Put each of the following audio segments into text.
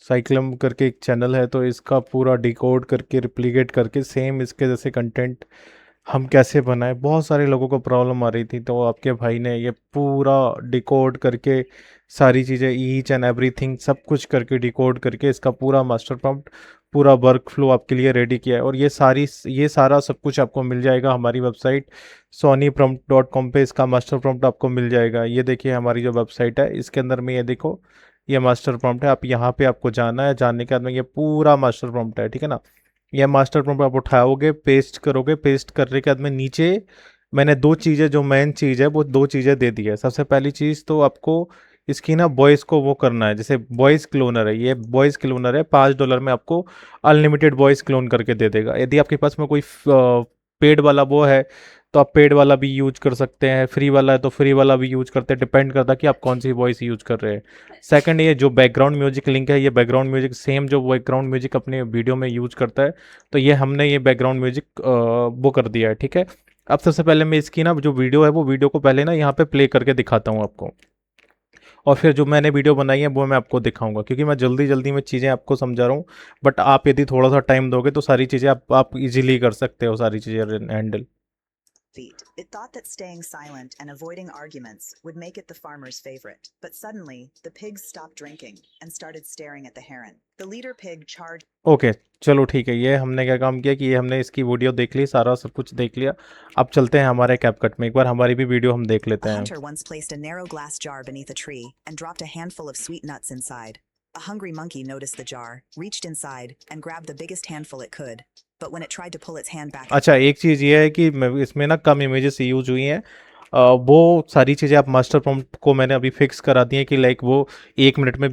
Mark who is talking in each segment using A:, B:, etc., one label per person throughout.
A: साइक्लम करके एक चैनल है, तो इसका पूरा डिकोड करके रिप्लिकेट करके सेम इसके जैसे कंटेंट हम कैसे बनाएं। बहुत सारे लोगों को प्रॉब्लम आ रही थी, तो आपके भाई ने ये पूरा डिकोड करके सारी चीज़ें ईच एंड एवरीथिंग सब कुछ करके डिकोड करके इसका पूरा मास्टर प्रॉम्प्ट, पूरा वर्क फ्लो आपके लिए रेडी किया है। और ये सारा सब कुछ आपको मिल जाएगा हमारी वेबसाइट sonyprompt.com पे। इसका मास्टर प्रॉम्प्ट आपको मिल जाएगा। ये देखिए हमारी जो वेबसाइट है, इसके अंदर में ये देखो, ये मास्टर प्रॉम्प्ट है। आप यहाँ पे आपको जाना है, जानने के बाद में ये पूरा मास्टर प्रॉम्प्ट है, ठीक है ना। ये मास्टर प्रॉम्प्ट आप उठाओगे, पेस्ट करोगे, पेस्ट करने के बाद में नीचे मैंने दो चीज़ें, जो मेन चीज़ है वो दो चीज़ें दे दी है। सबसे पहली चीज़ तो आपको इसकी ना वॉइस को वो करना है, जैसे वॉइस क्लोनर है, ये वॉइस क्लोनर है, $5 में आपको अनलिमिटेड वॉइस क्लोन करके दे देगा। यदि आपके पास में कोई पेड वाला वो है तो आप पेड वाला भी यूज कर सकते हैं, फ्री वाला है तो फ्री वाला भी यूज करते हैं, डिपेंड करता है कि आप कौन सी वॉइस यूज कर रहे हैं। सेकंड, ये जो बैकग्राउंड म्यूजिक लिंक है, ये बैकग्राउंड म्यूजिक सेम जो बैकग्राउंड म्यूजिक अपने वीडियो में यूज करता है, तो ये हमने ये बैकग्राउंड म्यूजिक वो कर दिया है, ठीक है। अब सबसे पहले मैं इसकी ना जो वीडियो है वो वीडियो को पहले ना यहाँ पे प्ले करके दिखाता हूँ आपको, और फिर जो मैंने वीडियो बनाई है वो मैं आपको दिखाऊंगा, क्योंकि मैं जल्दी जल्दी में चीज़ें आपको समझा रहा हूँ। बट आप यदि थोड़ा सा टाइम दोगे तो सारी चीज़ें आप इजीली कर सकते हो, सारी चीज़ें handle.
B: feet. It thought that staying silent and avoiding arguments would make it the farmer's favorite. But suddenly, the pigs stopped drinking and started staring at the heron. The leader pig charged.
A: Okay, चलो ठीक है। ये हमने क्या काम किया कि ये हमने इसकी वीडियो देख ली, सारा सब कुछ देख लिया। अब चलते हैं हमारे कैपकट में, एक बार हमारी भी वीडियो हम देख लेते
B: A
A: हैं।
B: hunter once placed a narrow glass jar beneath a tree and dropped a handful of sweet nuts inside. A hungry monkey noticed the jar, reached inside, and grabbed the biggest handful it could. But when it tried to pull its hand back,
A: अच्छा, एक चीज़ ये है कि इसमें ना कम images use हुई हैं। वो सारी चीज़ें आप मास्टर प्रॉम्प्ट को मैंने अभी फिक्स करा दी है कि लाइक वो 1 मिनट में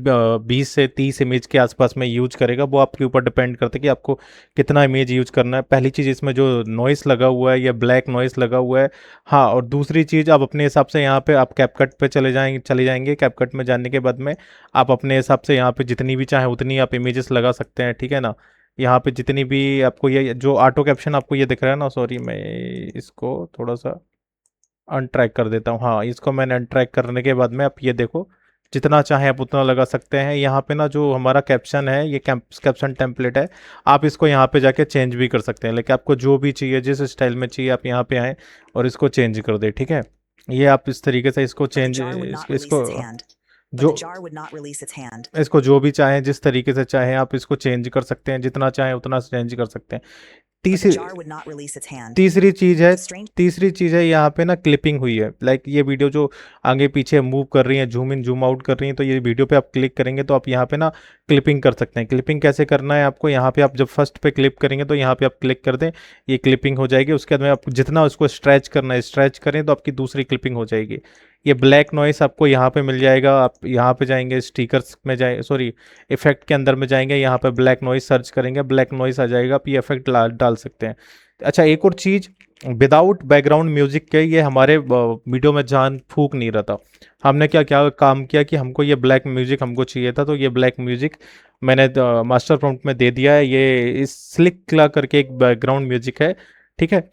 A: 20 से 30 इमेज के आसपास में यूज करेगा। वो आपके ऊपर डिपेंड करता है कि आपको कितना इमेज यूज करना है। पहली चीज़, इसमें जो नॉइस लगा हुआ है, ये ब्लैक नॉइस लगा हुआ है। हाँ, और दूसरी चीज़, आप अपने हिसाब से यहाँ पे आप कैपकट पे चले जाएंगे। कैपकट में जाने के बाद में आप अपने हिसाब से यहाँ पे जितनी भी चाहें उतनी आप इमेजेस लगा सकते हैं, ठीक है ना। यहाँ पे जितनी भी आपको ये जो ऑटो कैप्शन आपको ये दिख रहा है ना, सॉरी मैं इसको थोड़ा सा अनट्रैक कर देता हूँ। हाँ, इसको मैंने अनट्रैक करने के बाद में आप ये देखो, जितना चाहें आप उतना लगा सकते हैं। यहाँ पे ना जो हमारा कैप्शन है, ये कैप्शन टेम्पलेट है, आप इसको यहाँ पे जाके चेंज भी कर सकते हैं। लेकिन आपको जो भी चाहिए, जिस स्टाइल में चाहिए, आप यहाँ पे आएँ और इसको चेंज कर दें, ठीक है। ये आप इस तरीके से इसको
B: but the
A: change
B: jar would not release
A: इसको
B: its hand. But
A: जो
B: the jar would not release its hand.
A: इसको जो भी चाहें, जिस तरीके से चाहें आप इसको चेंज कर सकते हैं, जितना चाहें उतना चेंज कर सकते हैं।
B: But the
A: तीसरी
B: jar would not release its hand.
A: तीसरी चीज़ है,
B: The strange.
A: तीसरी चीज़ है यहाँ पे ना क्लिपिंग हुई है। लाइक ये वीडियो जो आगे पीछे मूव कर रही है, जूम इन जूम आउट कर रही है, तो ये वीडियो पे आप क्लिक करेंगे तो आप यहाँ पे ना क्लिपिंग कर सकते हैं। क्लिपिंग कैसे करना है आपको, यहाँ पे आप जब फर्स्ट पे क्लिक करेंगे तो यहाँ पे आप क्लिक कर दें, ये क्लिपिंग हो जाएगी। उसके बाद में आप जितना उसको स्ट्रेच करना है, स्ट्रेच करें तो आपकी दूसरी क्लिपिंग हो जाएगी। ये ब्लैक नॉइस आपको यहाँ पे मिल जाएगा। आप यहाँ पे जाएंगे, स्टिकर्स में जाए, सॉरी इफेक्ट के अंदर में जाएंगे, यहाँ पे ब्लैक नॉइस सर्च करेंगे, ब्लैक नॉइस आ जाएगा, आप ये इफेक्ट डाल सकते हैं। अच्छा, एक और चीज़, विदाउट बैकग्राउंड म्यूजिक के ये हमारे वीडियो में जान फूक नहीं रहा था। हमने क्या क्या काम किया कि हमको ये ब्लैक म्यूजिक हमको चाहिए था, तो ये ब्लैक म्यूजिक मैंने मास्टर प्रॉम्प्ट में दे दिया है। ये इस स्लिक क्ला करके एक बैकग्राउंड म्यूजिक है, ठीक है।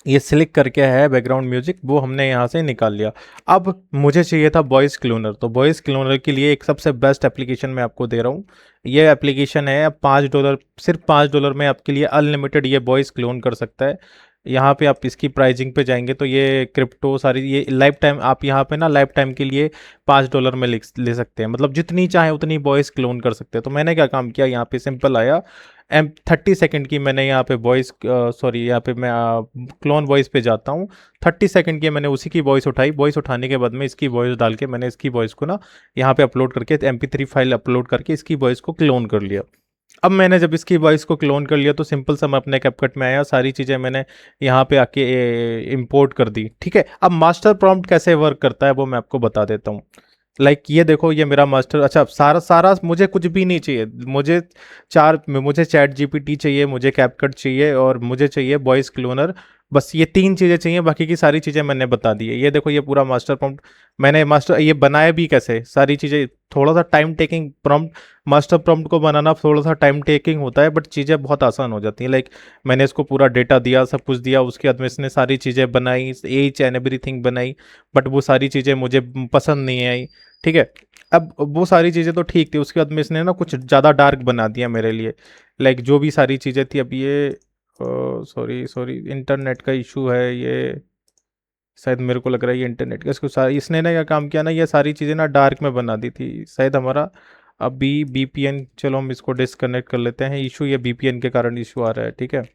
A: ये सिलेक्ट करके है बैकग्राउंड म्यूजिक, वो हमने यहाँ से निकाल लिया। अब मुझे चाहिए था वॉइस क्लोनर, तो वॉइस क्लोनर के लिए एक सबसे बेस्ट एप्लीकेशन मैं आपको दे रहा हूँ। ये एप्लीकेशन है $5, सिर्फ $5 में आपके लिए अनलिमिटेड ये वॉइस क्लोन कर सकता है। यहाँ पे आप इसकी प्राइसिंग पे जाएंगे तो ये क्रिप्टो सारी, ये लाइफ टाइम, आप यहाँ पे ना लाइफ टाइम के लिए $5 में ले सकते हैं, मतलब जितनी चाहे उतनी वॉइस क्लोन कर सकते हैं। तो मैंने क्या काम किया, यहाँ पे सिंपल आया, 30 सेकंड की मैंने यहाँ पे वॉइस, सॉरी यहाँ पे मैं क्लोन वॉइस पे जाता हूँ। 30 सेकंड की मैंने उसी की वॉइस उठाई, वॉइस उठाने के बाद में इसकी वॉइस डाल के मैंने इसकी वॉइस को ना यहाँ पे अपलोड करके MP3 फाइल अपलोड करके इसकी वॉइस को क्लोन कर लिया। अब मैंने जब इसकी वॉइस को क्लोन कर लिया तो सिंपल सा मैं अपने कैपकट में आया, सारी चीज़ें मैंने यहाँ पे आके इंपोर्ट कर दी, ठीक है। अब मास्टर प्रॉम्प्ट कैसे वर्क करता है वो मैं आपको बता देता हूँ। लाइक ये देखो, ये मेरा मास्टर, अच्छा सारा सारा मुझे कुछ भी नहीं चाहिए, मुझे चैट GPT चाहिए, मुझे कैपकट चाहिए और मुझे चाहिए वॉइस क्लोनर। बस ये 3 चीज़ें चाहिए, बाकी की सारी चीज़ें मैंने बता दी है। ये देखो ये पूरा मास्टर प्रॉम्प्ट मैंने मास्टर ये बनाया भी कैसे, सारी चीज़ें थोड़ा सा time taking prompt, master prompt को बनाना थोड़ा सा टाइम टेकिंग होता है, बट चीज़ें बहुत आसान हो जाती हैं। लाइक मैंने इसको पूरा डेटा दिया, सब कुछ दिया, उसके बाद में इसने सारी चीज़ें बनाई, ईच एंड एवरीथिंग बनाई, बट वो सारी चीज़ें मुझे पसंद नहीं आई। ठीक है, अब वो सारी चीज़ें तो ठीक थी, उसके बाद में इसने ना कुछ ज़्यादा डार्क बना दिया मेरे लिए। लाइक जो भी सारी चीज़ें थी, अब ये सॉरी सॉरी इंटरनेट का इशू है ये, शायद मेरे को लग रहा है ये इंटरनेट का, इसको सारी इसने ना क्या काम किया ना, ये सारी चीज़ें ना डार्क में बना दी थी शायद हमारा। अभी बीपीएन, चलो हम इसको डिसकनेक्ट कर लेते हैं, इशू ये बीपीएन के कारण इशू आ रहा है। ठीक है,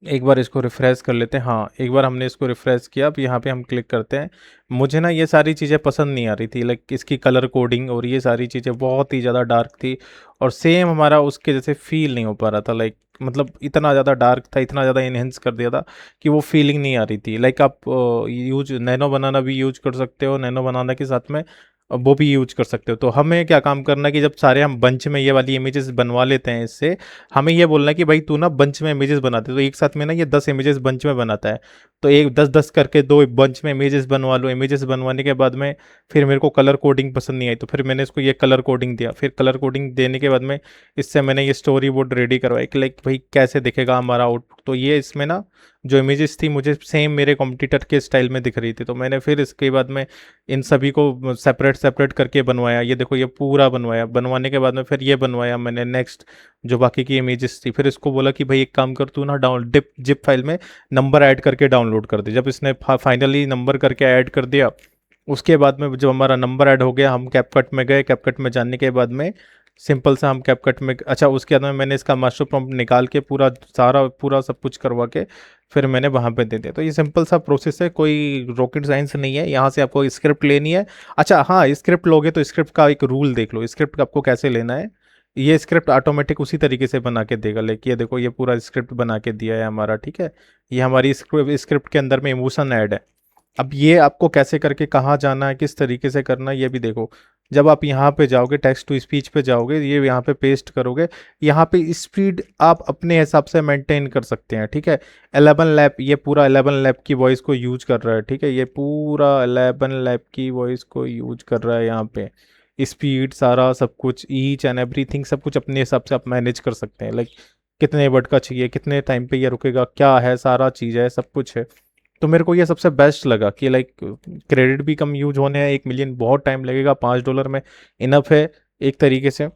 A: एक बार इसको रिफ्रेश कर लेते हैं। हाँ, एक बार हमने इसको रिफ्रेश किया, अब यहाँ पे हम क्लिक करते हैं। मुझे ना ये सारी चीज़ें पसंद नहीं आ रही थी, लाइक इसकी कलर कोडिंग और ये सारी चीज़ें बहुत ही ज़्यादा डार्क थी, और सेम हमारा उसके जैसे फील नहीं हो पा रहा था। लाइक मतलब इतना ज़्यादा डार्क था, इतना ज़्यादा इनहेंस कर दिया था कि वो फीलिंग नहीं आ रही थी। लाइक आप यूज नैनो बनाना भी यूज कर सकते हो, नैनो बनाना के साथ में वो भी यूज कर सकते हो। तो हमें क्या काम करना है कि जब सारे हम बंच में ये वाली इमेजेस बनवा लेते हैं इससे, हमें ये बोलना है कि भाई तू ना बंच में इमेजेस बनाते, तो एक साथ में ना ये 10 इमेजेस बंच में बनाता है, तो एक 10-10 करके दो बंच में इमेजेस बनवा लो। इमेजेस बनवाने के बाद में फिर मेरे को कलर कोडिंग पसंद नहीं आई, तो फिर मैंने इसको ये कलर कोडिंग दिया। फिर कलर कोडिंग देने के बाद में इससे मैंने ये स्टोरी बोर्ड रेडी करवाया कि लाइक भाई कैसे दिखेगा हमारा आउटपुट। तो ये इसमें ना जो इमेजेस थी मुझे सेम मेरे कॉम्पिटिटर के स्टाइल में दिख रही थी, तो मैंने फिर इसके बाद में इन सभी को सेपरेट सेपरेट करके बनवाया। ये देखो ये पूरा बनवाया, बनवाने के बाद में फिर ये बनवाया मैंने नेक्स्ट जो बाकी की इमेजेस थी। फिर इसको बोला कि भाई एक काम कर, तू ना डाउन डिप जिप फाइल में नंबर ऐड करके डाउनलोड कर दे। जब इसने फाइनली नंबर करके ऐड कर दिया, उसके बाद में जब हमारा नंबर ऐड हो गया, हम कैपकट में गए। कैपकट में जाने के बाद में सिंपल सा हम कैपकट में, अच्छा उसके बाद में मैंने इसका मास्टर प्रॉम्प्ट निकाल के पूरा सारा पूरा सब कुछ करवा के फिर मैंने वहाँ पे दे दिया। तो ये सिंपल सा प्रोसेस है, कोई रॉकेट साइंस नहीं है। यहाँ से आपको स्क्रिप्ट लेनी है। अच्छा हाँ, स्क्रिप्ट लोगे तो स्क्रिप्ट का एक रूल देख लो, स्क्रिप्ट आपको कैसे लेना है। ये स्क्रिप्ट ऑटोमेटिक उसी तरीके से बना के देगा। लाइक ये देखो ये पूरा स्क्रिप्ट बना के दिया है हमारा। ठीक है, ये हमारी स्क्रिप्ट के अंदर में इमोशन ऐड है। अब ये आपको कैसे करके कहाँ जाना है, किस तरीके से करना है, ये भी देखो। जब आप यहाँ पे जाओगे, टेक्स्ट टू स्पीच पे जाओगे, ये यहाँ पे पेस्ट करोगे, यहाँ पे स्पीड आप अपने हिसाब से मेंटेन कर सकते हैं। ठीक है, 11 लैप, ये पूरा 11 लैप की वॉइस को यूज कर रहा है। ठीक है, ये पूरा 11 लैप की वॉइस को यूज कर रहा है। यहाँ पे स्पीड सारा सब कुछ, ईच एंड एवरीथिंग सब कुछ अपने हिसाब से आप मैनेज कर सकते हैं। लाइक कितने वर्ड का चाहिए, कितने टाइम पे ये रुकेगा, क्या है, सारा चीज़ है, सब कुछ है। तो मेरे को ये सबसे बेस्ट लगा कि लाइक क्रेडिट भी कम यूज होने हैं, 1 मिलियन बहुत टाइम लगेगा, $5 में इनफ है एक तरीके से।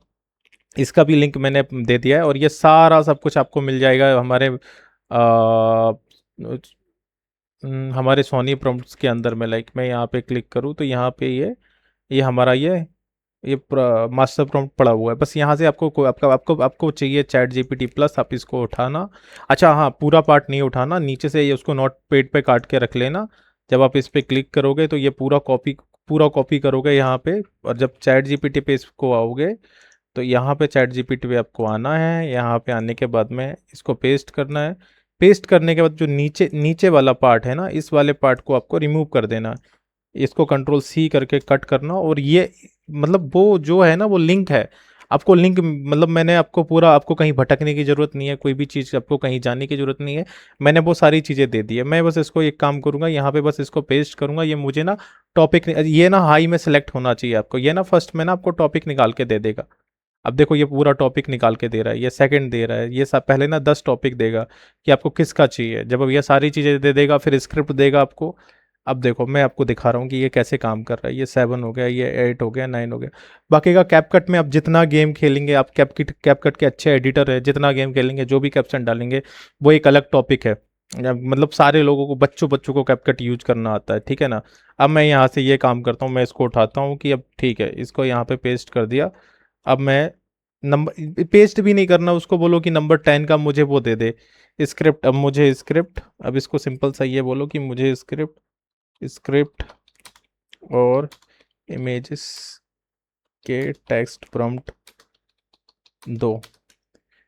A: इसका भी लिंक मैंने दे दिया है, और ये सारा सब कुछ आपको मिल जाएगा हमारे सोनी प्रॉम्प्ट्स के अंदर में। लाइक मैं यहाँ पे क्लिक करूँ तो यहाँ पे ये हमारा ये मास्टर प्रॉम्प्ट पड़ा हुआ है। बस यहाँ से आपको आपका आपको आपको चाहिए चैट जीपीटी प्लस, आप इसको उठाना। अच्छा हाँ, पूरा पार्ट नहीं उठाना, नीचे से ये उसको नोट पैड पे काट के रख लेना। जब आप इस पे क्लिक करोगे तो ये पूरा कॉपी करोगे यहाँ पे, और जब चैट जीपीटी पे इसको आओगे तो यहाँ पे चैट जीपीटी पे आपको आना है। यहाँ पे आने के बाद में इसको पेस्ट करना है। पेस्ट करने के बाद जो नीचे नीचे वाला पार्ट है ना, इस वाले पार्ट को आपको रिमूव कर देना। इसको कंट्रोल सी करके कट करना, और ये मतलब वो जो है ना वो लिंक है। आपको लिंक मतलब मैंने आपको पूरा, आपको कहीं भटकने की ज़रूरत नहीं है, कोई भी चीज़ आपको कहीं जाने की ज़रूरत नहीं है। मैंने वो सारी चीज़ें दे दी है। मैं बस इसको एक काम करूँगा, यहाँ पे बस इसको पेस्ट करूँगा। ये मुझे ना टॉपिक, ये ना हाई में सेलेक्ट होना चाहिए आपको, ये ना फर्स्ट में ना आपको टॉपिक निकाल के दे देगा। अब देखो ये पूरा टॉपिक निकाल के दे रहा है, ये सेकंड दे रहा है, ये सब पहले ना 10 टॉपिक देगा कि आपको किसका चाहिए। जब अब ये सारी चीज़ें दे देगा फिर स्क्रिप्ट देगा आपको। अब देखो मैं आपको दिखा रहा हूँ कि ये कैसे काम कर रहा है। ये 7 हो गया, ये 8 हो गया, 9 हो गया। बाकी का कैपकट में आप जितना गेम खेलेंगे, आप कैपकट के अच्छे एडिटर है, जितना गेम खेलेंगे, जो भी कैप्शन डालेंगे, वो एक अलग टॉपिक है। मतलब सारे लोगों को, बच्चों बच्चों को कैपकट यूज करना आता है। ठीक है ना। अब मैं यहाँ से ये काम करता हूँ, मैं इसको उठाता हूँ कि अब ठीक है, इसको यहाँ पे पेस्ट कर दिया। अब मैं नंबर पेस्ट भी नहीं करना, उसको बोलो कि नंबर 10 का मुझे वो दे दे स्क्रिप्ट। अब मुझे स्क्रिप्ट, अब इसको सिंपल सा ये बोलो कि मुझे स्क्रिप्ट स्क्रिप्ट और इमेजेस के टेक्स्ट प्रॉम्प्ट दो।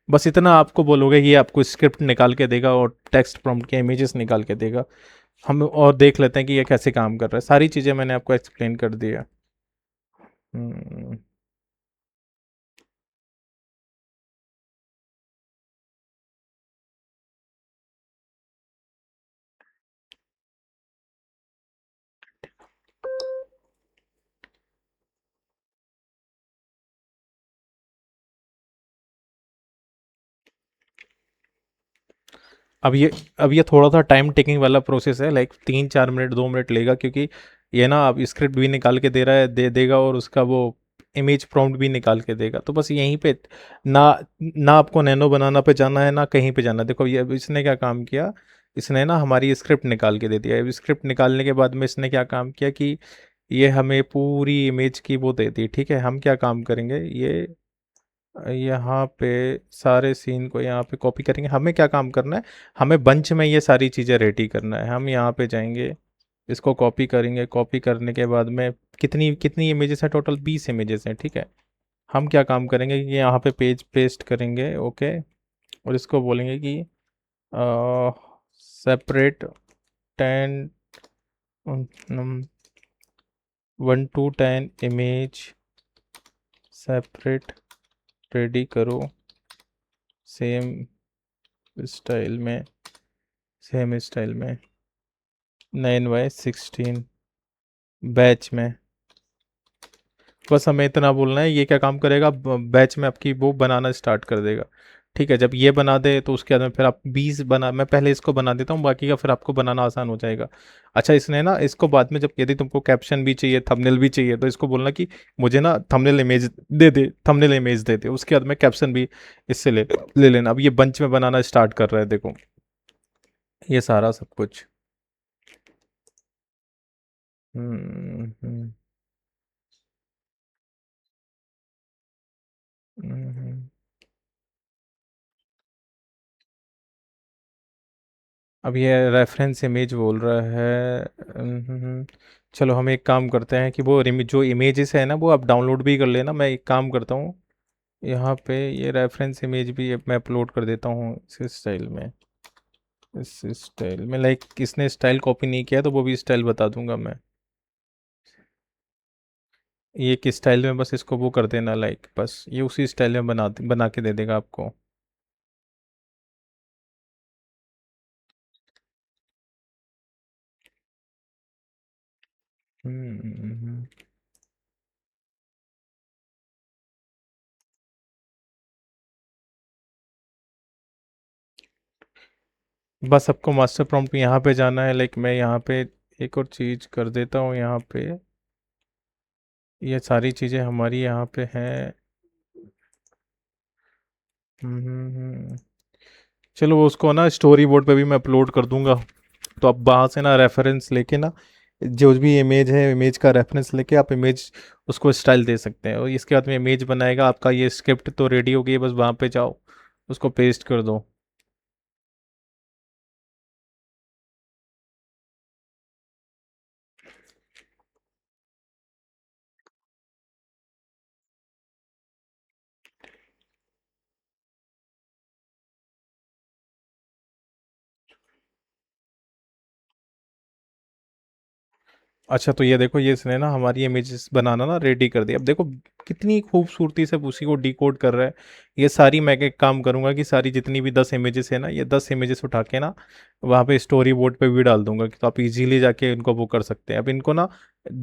A: बस इतना आपको बोलोगे, ये आपको स्क्रिप्ट निकाल के देगा और टेक्स्ट प्रॉम्प्ट के इमेजेस निकाल के देगा। हम और देख लेते हैं कि ये कैसे काम कर रहा है। सारी चीज़ें मैंने आपको एक्सप्लेन कर दी है। हम्म, अब ये अब ये थोड़ा सा टाइम टेकिंग वाला प्रोसेस है, लाइक 3-4 मिनट 2 मिनट लेगा, क्योंकि ये ना अब स्क्रिप्ट भी निकाल के दे रहा है, दे देगा, और उसका वो इमेज प्रॉम्प्ट भी निकाल के देगा। तो बस यहीं पे ना ना आपको नैनो बनाना पे जाना है, ना कहीं पे जाना है। देखो ये इसने क्या काम किया, इसने ना हमारी स्क्रिप्ट निकाल के दे दिया। अब स्क्रिप्ट निकालने के बाद में इसने क्या काम किया कि ये हमें पूरी इमेज की वो दे दी। ठीक है, हम क्या काम करेंगे, ये यहाँ पे सारे सीन को यहाँ पे कॉपी करेंगे। हमें क्या काम करना है, हमें बंच में ये सारी चीज़ें रेडी करना है। हम यहाँ पे जाएंगे, इसको कॉपी करेंगे। कॉपी करने के बाद में कितनी कितनी इमेजेस हैं, टोटल 20 इमेजेस हैं। ठीक है, हम क्या काम करेंगे कि यहाँ पे पेज पेस्ट करेंगे। ओके, और इसको बोलेंगे कि separate 10 1 to 10 image separate ready करो, सेम स्टाइल में, सेम स्टाइल में 9/16 बैच में। बस हमें इतना बोलना है। ये क्या काम करेगा, बैच में आपकी वो बनाना स्टार्ट कर देगा। ठीक है, जब ये बना दे तो उसके बाद में फिर आप 20 बना, मैं पहले इसको बना देता हूँ, बाकी का फिर आपको बनाना आसान हो जाएगा। अच्छा, इसने ना इसको बाद में जब यदि तुमको कैप्शन भी चाहिए, थंबनेल भी चाहिए, तो इसको बोलना कि मुझे ना थंबनेल इमेज दे दे, थंबनेल इमेज दे दे, उसके बाद में कैप्शन भी इससे ले ले लेना। अब ये बंच में बनाना स्टार्ट कर रहा है, देखो ये सारा सब कुछ। हम्म। हम्म। अब ये रेफरेंस इमेज बोल रहा है। चलो हम एक काम करते हैं कि वो जो इमेजेस है ना, वो आप डाउनलोड भी कर लेना। मैं एक काम करता हूँ, यहाँ पे ये रेफरेंस इमेज भी मैं अपलोड कर देता हूँ इस स्टाइल में। इस स्टाइल में, लाइक किसने स्टाइल कॉपी नहीं किया तो वो भी स्टाइल बता दूंगा मैं। ये किस स्टाइल में, बस इसको वो कर देना, लाइक बस ये उसी स्टाइल में बना के दे देगा आपको। हम्म। बस आपको मास्टर प्रॉम्प्ट यहाँ पे जाना है, लाइक मैं यहाँ पे एक और चीज़ कर देता हूँ। यहाँ पे ये सारी चीज़ें हमारी यहाँ पे हैं। हम्म। चलो वो उसको ना स्टोरी बोर्ड पे भी मैं अपलोड कर दूंगा। तो आप वहाँ से ना रेफरेंस लेके ना, जो भी इमेज है, इमेज का रेफरेंस लेके आप इमेज उसको स्टाइल दे सकते हैं। और इसके बाद में इमेज बनाएगा आपका। ये स्क्रिप्ट तो रेडी हो गई है, बस वहाँ पे जाओ, उसको पेस्ट कर दो। अच्छा, तो ये देखो, ये इसने ना हमारी इमेजेस बनाना ना रेडी कर दिया। अब देखो कितनी खूबसूरती से उसी को डिकोड कर रहा है। ये सारी मैं एक काम करूंगा कि सारी जितनी भी 10 इमेजेस है ना, ये 10 इमेजेस उठा के ना वहाँ पे स्टोरी बोर्ड पे भी डाल दूंगा, तो आप इजीली जाके इनको वो कर सकते हैं। अब इनको ना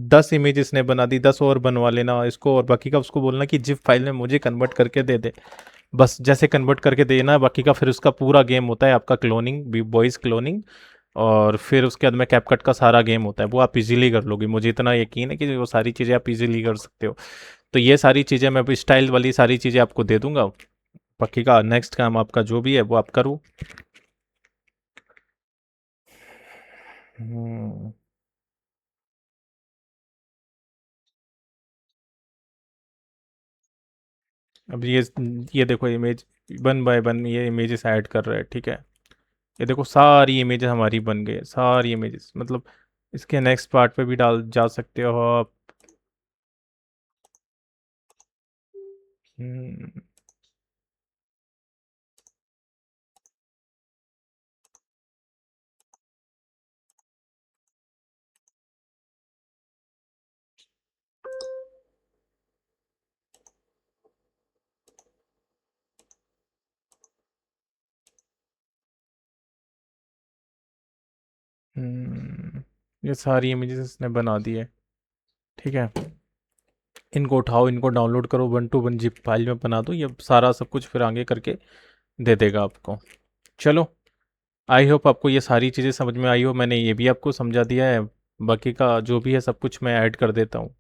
A: 10 इमेजेस ने बना दी, 10 और बनवा लेना इसको, और बाकी का उसको बोलना कि जिप फाइल में मुझे कन्वर्ट करके दे दे। बस जैसे कन्वर्ट करके देना है, बाकी का फिर उसका पूरा गेम होता है आपका क्लोनिंग, वॉइस क्लोनिंग। और फिर उसके बाद में कैपकट का सारा गेम होता है, वो आप इजीली कर लोगे। मुझे इतना यकीन है कि वो सारी चीज़ें आप इजीली कर सकते हो। तो ये सारी चीज़ें मैं स्टाइल वाली सारी चीज़ें आपको दे दूंगा। बाकी का नेक्स्ट काम आपका जो भी है वो आप करो। हम्म। अब ये देखो इमेज 1 बाय 1 ये इमेजेस ऐड कर रहा है। ठीक है, ये देखो सारी इमेजेस हमारी बन गई, सारी इमेजेस। मतलब इसके नेक्स्ट पार्ट पे भी डाल जा सकते हो आप। हम्म। ये सारी इमेजेस इसने बना दी है। ठीक है, इनको उठाओ, इनको डाउनलोड करो, 1 to 1 जिप फाइल में बना दो। ये सारा सब कुछ फिर आगे करके दे देगा आपको। चलो, आई होप आपको ये सारी चीज़ें समझ में आई हो। मैंने ये भी आपको समझा दिया है, बाकी का जो भी है सब कुछ मैं ऐड कर देता हूँ।